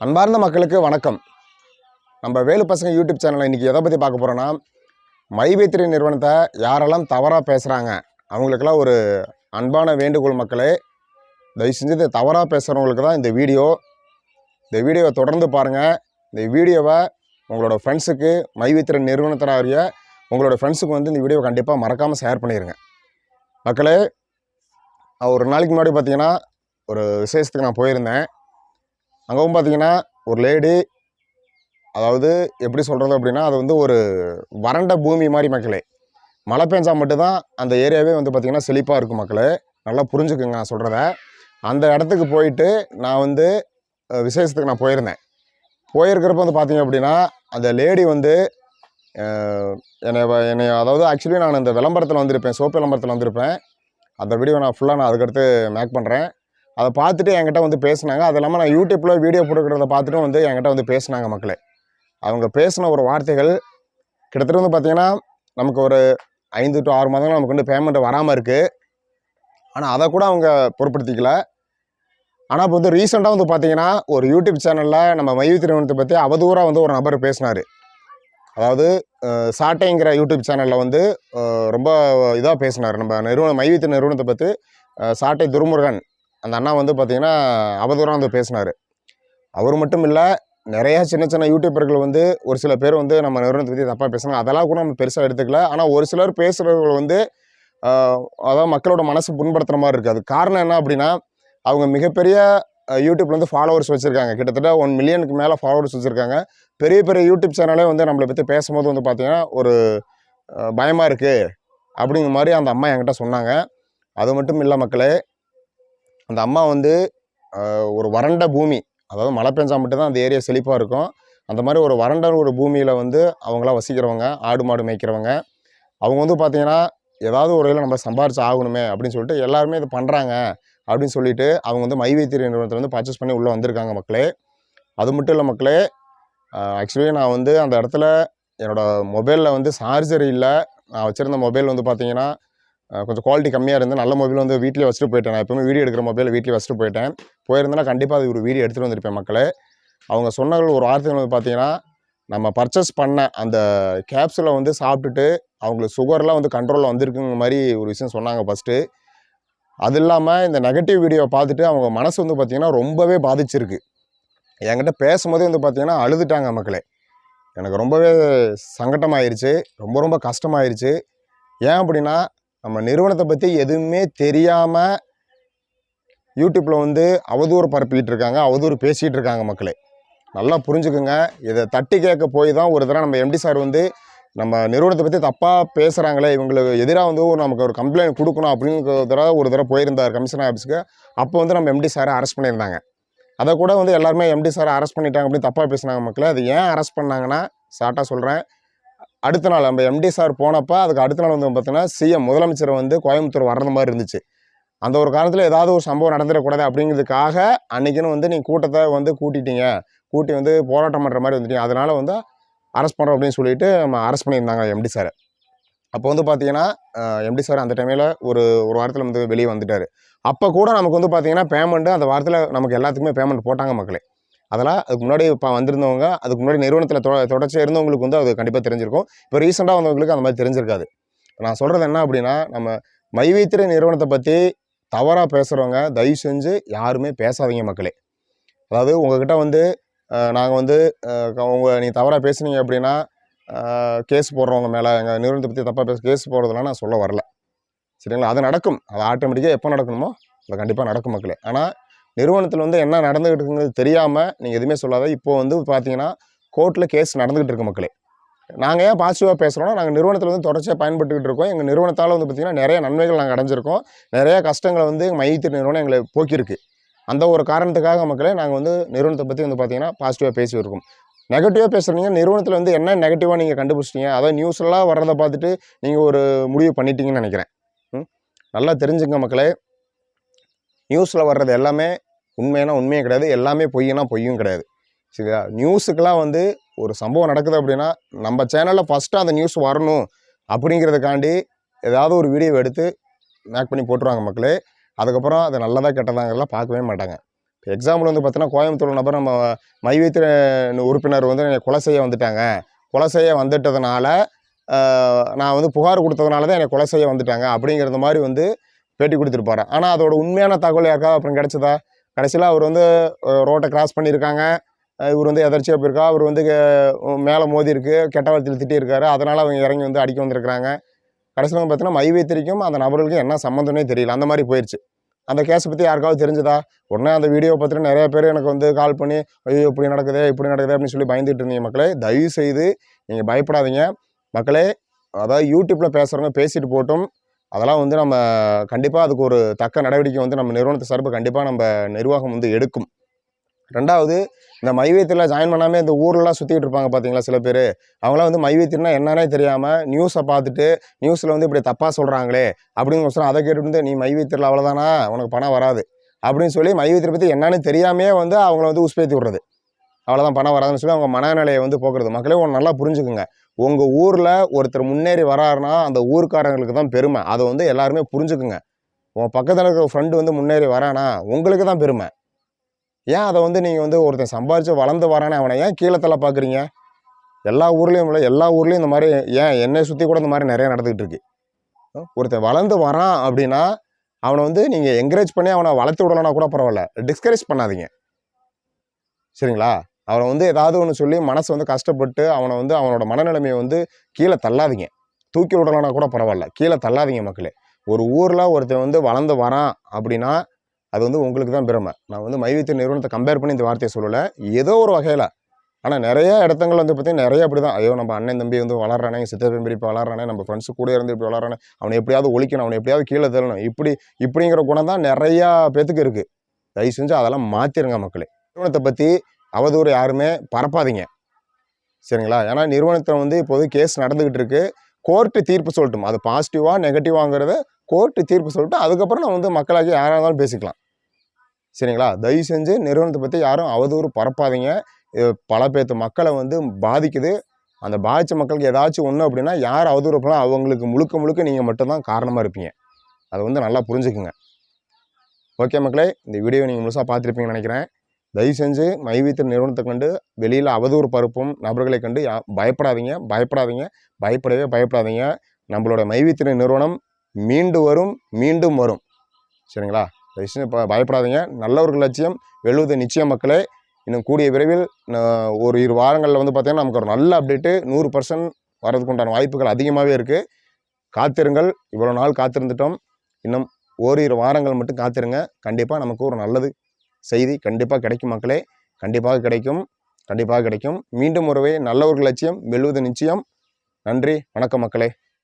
அன்பார்ந்த மக்களுக்கு வணக்கம். நம்ம வேலு பசங்க யூடியூப் சேனலில் இன்றைக்கி எதை பற்றி பார்க்க போகிறோன்னா, மைவேத்திரி நிறுவனத்தை யாரெல்லாம் தவறாக பேசுகிறாங்க அவங்களுக்கெல்லாம் ஒரு அன்பான வேண்டுகோள் மக்களே. தயவு செஞ்சு இதை தவறாக பேசுகிறவங்களுக்கு தான் இந்த வீடியோவை தொடர்ந்து பாருங்கள். இந்த வீடியோவை உங்களோட ஃப்ரெண்ட்ஸுக்கு மைவேத்திரி நிறுவனத்தினாரிய உங்களோட ஃப்ரெண்ட்ஸுக்கு இந்த வீடியோவை கண்டிப்பாக மறக்காமல் ஷேர் பண்ணிடுங்க மக்களே. ஒரு நாளைக்கு முன்னாடி பார்த்திங்கன்னா ஒரு விசேஷத்துக்கு நான் போயிருந்தேன். அங்கவும் பார்த்திங்கன்னா ஒரு லேடி, அதாவது எப்படி சொல்கிறது அப்படின்னா, அது ஒரு வறண்ட பூமி மாதிரி மக்களே. மழை பெஞ்சால் மட்டும்தான் அந்த ஏரியாவே பார்த்திங்கன்னா செழிப்பாக இருக்கும் மக்களே. நல்லா புரிஞ்சுக்குங்க நான் சொல்கிறத. அந்த இடத்துக்கு போயிட்டு நான் விசேஷத்துக்கு நான் போயிருக்கிறப்ப பார்த்திங்க அப்படின்னா, அந்த லேடி என்னை அதாவது ஆக்சுவலி நான் இந்த விளம்பரத்தில் வந்திருப்பேன், சோப்பு விளம்பரத்தில் வந்திருப்பேன். அந்த வீடியோ நான் ஃபுல்லாக நான் அதுக்கடுத்து மேக் பண்ணுறேன். அதை பார்த்துட்டு என்கிட்ட பேசினாங்க. அது இல்லாமல் நான் யூடியூப்பில் வீடியோ போட்டுக்கிறத பார்த்துட்டு என்கிட்ட பேசினாங்க மக்களே. அவங்க பேசின ஒரு வார்த்தைகள் கிட்டத்தட்ட பார்த்திங்கன்னா நமக்கு ஒரு 5 to 6 மாதங்கள் நமக்கு பேமெண்ட் வராமல் இருக்குது. ஆனால் அதை கூட அவங்க பொருட்படுத்திக்கல. ஆனால் இப்போ ரீசெண்டாக பார்த்திங்கன்னா ஒரு யூடியூப் சேனலில் நம்ம மைவேத்திரி நிறுவனத்தை பற்றி அவதூறாக ஒரு நபர் பேசினார். அதாவது சாட்டைங்கிற யூடியூப் சேனலில் ரொம்ப இதாக பேசினார். நம்ம மைவேத்திரி நிறுவனத்தை பற்றி சாட்டை துருமுருகன் அந்த அண்ணா பார்த்திங்கன்னா அவதூறாக பேசினார். அவர் மட்டும் இல்லை, நிறையா சின்ன சின்ன யூடியூபர்கள் ஒரு சில பேர் நம்ம நிறுவனத்தை பற்றி தப்பாக பேசுனாங்க. அதெல்லாம் கூட நம்ம பெருசாக எடுத்துக்கல. ஆனால் ஒரு சிலர் பேசுகிறவர்கள் அதாவது மக்களோட மனசு புண்படுத்துகிற மாதிரி இருக்குது. அது காரணம் என்ன அப்படின்னா, அவங்க மிகப்பெரிய யூடியூப்பில் ஃபாலோவர்ஸ் வச்சுருக்காங்க. கிட்டத்தட்ட 1 மில்லியனுக்கு மேலே ஃபாலோவர்ஸ் வச்சுருக்காங்க. பெரிய பெரிய யூடியூப் சேனலே நம்மளை பற்றி பேசும்போது பார்த்திங்கன்னா ஒரு பயமாக இருக்குது அப்படிங்கிற மாதிரி அந்த அம்மா என்கிட்ட சொன்னாங்க. அது மட்டும் இல்லை மக்களே, அந்த அம்மா ஒரு வறண்ட பூமி, அதாவது மழை பெஞ்சால் மட்டும்தான் அந்த ஏரியா செழிப்பாக இருக்கும். அந்த மாதிரி ஒரு வறண்ட ஒரு பூமியில் அவங்களாம் வசிக்கிறவங்க, ஆடு மாடு மேய்க்கிறவங்க. அவங்க பார்த்திங்கன்னா ஏதாவது ஒரு வகையில் நம்ம சம்பாரிச்சு ஆகணுமே அப்படின்னு சொல்லிட்டு எல்லாருமே இது பண்ணுறாங்க அப்படின்னு சொல்லிட்டு அவங்க மைவேத்திரி நிறுவனத்தை பர்ச்சேஸ் பண்ணி உள்ளே வந்திருக்காங்க மக்களே. அது மட்டும் இல்லை மக்களே, ஆக்சுவலி நான் அந்த இடத்துல என்னோடய மொபைலில் சார்ஜர் இல்லை. நான் வச்சுருந்த மொபைல் பார்த்திங்கன்னா கொஞ்சம் குவாலிட்டி கம்மியாக இருந்து நல்ல மொபைல் வீட்டிலே வச்சுட்டு போயிட்டேன். நான் எப்பவுமே வீடியோ எடுக்கிற மொபைல் வீட்டிலே வச்சுட்டு போயிருந்தேன்னா கண்டிப்பாக அது ஒரு வீடியோ எடுத்துகிட்டு வந்திருப்பேன் மக்களே. அவங்க சொன்ன ஒரு வார்த்தைகள் பார்த்திங்கன்னா, நம்ம பர்ச்சேஸ் பண்ண அந்த கேப்ஸில் சாப்பிட்டுட்டு அவங்களுக்கு சுகர்லாம் கண்ட்ரோலில் வந்திருக்குங்கிற மாதிரி ஒரு விஷயம் சொன்னாங்க ஃபஸ்ட்டு. அது இல்லாமல் இந்த நெகட்டிவ் வீடியோவை பார்த்துட்டு அவங்க மனசு பார்த்திங்கன்னா ரொம்பவே பாதிச்சிருக்கு. என்கிட்ட பேசும்போதே பார்த்திங்கன்னா அழுதுட்டாங்க மக்களே. எனக்கு ரொம்பவே சங்கட்டமாயிருச்சு, ரொம்ப ரொம்ப கஷ்டமாயிருச்சு. ஏன் அப்படின்னா, நம்ம நிறுவனத்தை பற்றி எதுவுமே தெரியாமல் யூடியூப்பில் அவதூறு பரப்பிக்கிட்டு இருக்காங்க, அவதூறு பேசிகிட்டு இருக்காங்க மக்களே. நல்லா புரிஞ்சுக்குங்க. இதை தட்டி கேட்க போய் தான் ஒரு தடவை நம்ம எம்டி சார் நம்ம நிறுவனத்தை பற்றி தப்பாக பேசுகிறாங்களே, இவங்களுக்கு எதிராக நமக்கு ஒரு கம்ப்ளைண்ட் கொடுக்கணும் அப்படின்னு ஒரு தடவை போயிருந்தார் கமிஷனர் ஆஃபீஸுக்கு. அப்போ நம்ம எம்டி சாரை அரெஸ்ட் பண்ணியிருந்தாங்க. அதை கூட எல்லாருமே எம்டி சாரை அரெஸ்ட் பண்ணிட்டாங்க அப்படின்னு தப்பாக பேசுனாங்க மக்களே. அது ஏன் அரெஸ்ட் பண்ணாங்கன்னா, ஷார்ட்டாக சொல்கிறேன், அடுத்த நாள் நம்ம எம்டி சார் போனப்போ அதுக்கு அடுத்த நாள் பார்த்தீங்கன்னா சிஎம் முதலமைச்சர் கோயம்புத்தூர் வர்றது மாதிரி இருந்துச்சு. அந்த ஒரு காலத்தில் ஏதாவது ஒரு சம்பவம் நடந்துடக்கூடாது அப்படிங்கிறதுக்காக அன்றைக்கின்னு நீங்கள் கூட்டத்தை கூட்டிட்டீங்க, கூட்டி போராட்டம் பண்ணுற மாதிரி வந்துட்டீங்க, அதனால் அரெஸ்ட் பண்ணுறோம் அப்படின்னு சொல்லிட்டு நம்ம அரெஸ்ட் பண்ணியிருந்தாங்க எம்டி சாரை. அப்போ பார்த்தீங்கன்னா எம்டி சார் அந்த டைமில் ஒரு வாரத்தில் வெளியே வந்துட்டார். அப்போ கூட நமக்கு பார்த்தீங்கன்னா பேமெண்ட்டு அந்த வாரத்தில் நமக்கு எல்லாத்துக்குமே பேமெண்ட் போட்டாங்க மக்களே. அதெல்லாம் அதுக்கு முன்னாடி இப்போ வந்திருந்தவங்க, அதுக்கு முன்னாடி நிறுவனத்தில் தொடர்ச்சியாக இருந்தவங்களுக்கு அது கண்டிப்பாக தெரிஞ்சிருக்கும். இப்போ ரீசெண்டாக வந்தவங்களுக்கு அந்த மாதிரி தெரிஞ்சிருக்காது. நான் சொல்கிறது என்ன அப்படின்னா, நம்ம மைவேத்திரி நிறுவனத்தை பற்றி தவறாக பேசுகிறவங்க தயவு செஞ்சு யாருமே பேசாதீங்க மக்களே. அதாவது உங்கள்கிட்ட நாங்கள் நீங்கள் தவறாக பேசுனீங்க அப்படின்னா கேஸ் போடுறவங்க மேலே, எங்கள் நிறுவனத்தை பற்றி தப்பாக கேஸ் போடுறதுலாம் நான் சொல்ல வரல, சரிங்களா? அது நடக்கும், அது ஆட்டோமேட்டிக்காக எப்போ நடக்கணுமோ அது கண்டிப்பாக நடக்கும் மக்களே. ஆனால் நிறுவனத்தில் என்ன நடந்துகிட்டு இருக்குங்கிறது தெரியாமல் நீங்கள் எதுவுமே சொல்லாத. இப்போது பார்த்தீங்கன்னா கோர்ட்டில் கேஸ் நடந்துகிட்டு இருக்கு மக்களே. நாங்கள் ஏன் பாசிட்டிவாக பேசுகிறோன்னா, நாங்கள் நிறுவனத்தில் தொடர்ச்சியாக பயன்பட்டுக்கிட்டு இருக்கோம். எங்கள் நிறுவனத்தால் பார்த்திங்கன்னா நிறைய நன்மைகள் நாங்கள் அடைஞ்சிருக்கோம். நிறையா கஷ்டங்களை மைவேத்திரி நிறுவனம் எங்களை போக்கியிருக்கு. அந்த ஒரு காரணத்துக்காக மக்களே நாங்கள் நிறுவனத்தை பற்றி பார்த்திங்கன்னா பாசிட்டிவாக பேசியிருக்கோம். நெகட்டிவாக பேசுகிறீங்க, நிறுவனத்தில் என்ன நெகட்டிவாக நீங்கள் கண்டுபிடிச்சிட்டீங்க, அதாவது நியூஸ்லாம் வர்றதை பார்த்துட்டு நீங்கள் ஒரு முடிவு பண்ணிட்டீங்கன்னு நினைக்கிறேன். நல்லா தெரிஞ்சுங்க மக்களே, நியூஸில் வர்றது எல்லாமே உண்மைனா உண்மையே கிடையாது, எல்லாமே பொய்னா பொய்யும் கிடையாது, சரியா? நியூஸுக்கெல்லாம் ஒரு சம்பவம் நடக்குது அப்படின்னா நம்ம சேனலில் ஃபஸ்ட்டு அந்த நியூஸ் வரணும் அப்படிங்கிறதுக்காண்டி ஏதாவது ஒரு வீடியோ எடுத்து மேக் பண்ணி போட்டுருவாங்க மக்களே. அதுக்கப்புறம் அது நல்லதாக கெட்டதாங்கிறலாம் பார்க்கவே மாட்டாங்க. எக்ஸாம்பிள் வந்து பார்த்தீங்கன்னா கோயம்புத்தூர் நபர் நம்ம மைவைத்திய உறுப்பினர் வந்து என்னை கொலை செய்ய வந்துட்டாங்க, கொலை செய்ய வந்துட்டதுனால நான் வந்து புகார் கொடுத்ததுனால தான் என்னை கொலை செய்ய வந்துட்டாங்க அப்படிங்கிறது மாதிரி வந்து பேட்டி கொடுத்துருப்பாரு. ஆனால் அதோட உண்மையான தகவல் யாருக்காவது அப்புறம் கிடச்சதா? கடைசியில் அவர் வந்து ரோட்டை கிராஸ் பண்ணியிருக்காங்க, இவர் வந்து எதர்ச்சியாக போயிருக்கா, அவர் வந்து மேலே மோதி இருக்கு, கெட்ட வார்த்தையில் திட்டியிருக்காரு, அதனால் அவங்க இறங்கி வந்து அடிக்க வந்திருக்கிறாங்க. கடைசியில் வந்து பார்த்தீங்கன்னா மைவைத்திரிக்கும் அந்த நபர்களுக்கும் என்ன சம்மந்தம்னே தெரியல, அந்த மாதிரி போயிடுச்சு. அந்த கேஸை பற்றி யாருக்காவது தெரிஞ்சதா? உடனே அந்த வீடியோவை பார்த்துட்டு நிறைய பேர் எனக்கு வந்து கால் பண்ணி ஐயோ இப்படி நடக்குது இப்படி நடக்குது அப்படின்னு சொல்லி பயந்துட்டு இருந்தீங்க மக்களே. தயவு செய்து நீங்கள் பயப்படாதீங்க மக்களே. அதாவது யூடியூப்பில் பேசுகிறவங்க பேசிட்டு போட்டும், அதெல்லாம் வந்து நம்ம கண்டிப்பாக அதுக்கு ஒரு தக்க நடவடிக்கை வந்து நம்ம நிறுவனத்து சார்பு கண்டிப்பாக நம்ம நிர்வாகம் வந்து எடுக்கும். ரெண்டாவது, இந்த மைவைத்தியத்தில் ஜாயின் பண்ணாமல் இந்த ஊர்லலாம் சுற்றிக்கிட்டு இருப்பாங்க பார்த்தீங்களா சில பேர், அவங்களாம் வந்து மைவைத்தியம்னா என்னன்னே தெரியாமல் நியூஸை பார்த்துட்டு நியூஸில் வந்து இப்படி தப்பாக சொல்கிறாங்களே அப்படின்னு அதை கேட்டுட்டு நீ மைவைத்தியத்தில் அவ்வளோதானா, உனக்கு பணம் வராது அப்படின்னு சொல்லி மைவைத்தியத்தை பற்றி என்னன்னு தெரியாமையே வந்து அவங்கள வந்து உஸ்பேத்தி விடுறது, அவ்வளோதான் பணம் வராதுன்னு சொல்லி அவங்க மனநிலையை வந்து போக்குறது. மக்களே ஒன்று நல்லா புரிஞ்சுக்குங்க, உங்கள் ஊரில் ஒருத்தர் முன்னேறி வராருன்னா அந்த ஊருக்காரங்களுக்கு தான் பெருமை, அதை வந்து எல்லாருமே புரிஞ்சுக்குங்க. உன் பக்கத்தில் இருக்கிற ஃப்ரெண்டு வந்து முன்னேறி வரானா உங்களுக்கு தான் பெருமை. ஏன் அதை வந்து நீங்கள் வந்து ஒருத்தன் சம்பாரித்து வளர்ந்து வரானே அவனை ஏன் கீழே தள்ள பார்க்குறீங்க? எல்லா ஊர்லேயும் இந்த மாதிரி, ஏன் என்னை சுற்றி கூட இந்த மாதிரி நிறையா நடந்துக்கிட்டு இருக்கு. ஒருத்தன் வளர்ந்து வரான் அப்படின்னா அவனை வந்து நீங்கள் என்கரேஜ் பண்ணி அவனை வளர்த்து விடலைன்னா கூட பரவாயில்ல, டிஸ்கரேஜ் பண்ணாதீங்க சரிங்களா? அவனை வந்து ஏதாவது ஒன்று சொல்லி மனசு வந்து கஷ்டப்பட்டு அவனை வந்து அவனோட மனநிலைமையை வந்து கீழே தள்ளாதீங்க. தூக்கி விடலைன்னா கூட பரவாயில்ல, கீழே தள்ளாதீங்க மக்களே. ஒரு ஊரில் ஒருத்தன் வந்து வளர்ந்து வரான் அப்படின்னா அது வந்து உங்களுக்கு தான் பெருமை. நான் வந்து மைவைத்திய நிறுவனத்தை கம்பேர் பண்ணி இந்த வார்த்தையை சொல்லலை, ஏதோ ஒரு வகையில். ஆனால் நிறைய இடத்துங்கள் வந்து பார்த்தீங்கன்னா நிறைய அப்படி தான், ஐயோ நம்ம அண்ணன் தம்பி வந்து வளர்றானே, சித்தப்பன் பெரிய இப்போ வளர்றானே, நம்ம ஃப்ரெண்ட்ஸு கூட இருந்து இப்படி வளர்றானே, அவனை எப்படியாவது ஒழிக்கணும், அவனை எப்படியாவது கீழே தள்ளணும், இப்படிங்கிற குணம் தான் நிறையா பேத்துக்கு இருக்குது. தயவு செஞ்சு அதெல்லாம் மாற்றிடுங்க மக்களே. நிறுவனத்தை பற்றி அவதூறு யாருமே பரப்பாதீங்க சரிங்களா? ஏன்னா நிறுவனத்தை வந்து இப்போது கேஸ் நடந்துக்கிட்டு இருக்கு, கோர்ட்டு தீர்ப்பு சொல்லட்டும், அது பாசிட்டிவாக நெகட்டிவாங்கிறத கோர்ட்டு தீர்ப்பு சொல்லிட்டு அதுக்கப்புறம் நம்ம வந்து மக்களாகி யாராக இருந்தாலும் பேசிக்கலாம் சரிங்களா? தயவு செஞ்சு நிறுவனத்தை பற்றி யாரும் அவதூறு பரப்பாதீங்க. பல பேர்த்து மக்களை வந்து பாதிக்குது. அந்த பாதித்த மக்களுக்கு ஏதாச்சும் ஒன்று அப்படின்னா யார் அவதூறு பண்ணால் அவங்களுக்கு முழுக்க நீங்கள் மட்டும்தான் காரணமாக இருப்பீங்க. அதை வந்து நல்லா புரிஞ்சுக்குங்க. ஓகே மக்களே, இந்த வீடியோ நீங்கள் முழுசாக பார்த்துருப்பீங்கன்னு நினைக்கிறேன். தயவு செஞ்சு மைவைத்திய நிறுவனத்தை கண்டு வெளியில் அவதூறு பரப்பும் நபர்களை கண்டு பயப்படாதீங்க. பயப்படாதீங்க. நம்மளோட மைவைத்திய நிறுவனம் மீண்டும் வரும் சரிங்களா? தயவு செஞ்சு பயப்படாதீங்க. நல்லவர்கள் லட்சியம் வெல்வது நிச்சயம் மக்களே. இன்னும் கூடிய விரைவில் ஒரு 2 வாரங்களில் வந்து பார்த்திங்கன்னா நமக்கு ஒரு நல்ல அப்டேட்டு 100% வரதுக்கு உண்டான வாய்ப்புகள் அதிகமாகவே இருக்குது. காத்திருங்கள். இவ்வளோ நாள் காத்திருந்துட்டோம், இன்னும் ஓரிரு வாரங்கள் மட்டும் காத்திருங்க. கண்டிப்பாக நமக்கு ஒரு நல்லது செய்தி கண்டிப்பாக கிடைக்கும் மக்களே. கண்டிப்பாக கிடைக்கும். மீண்டும் ஒருவே நல்லவர்கள் லட்சியம் வெல்வது நிச்சயம். நன்றி, வணக்கம் மக்களே.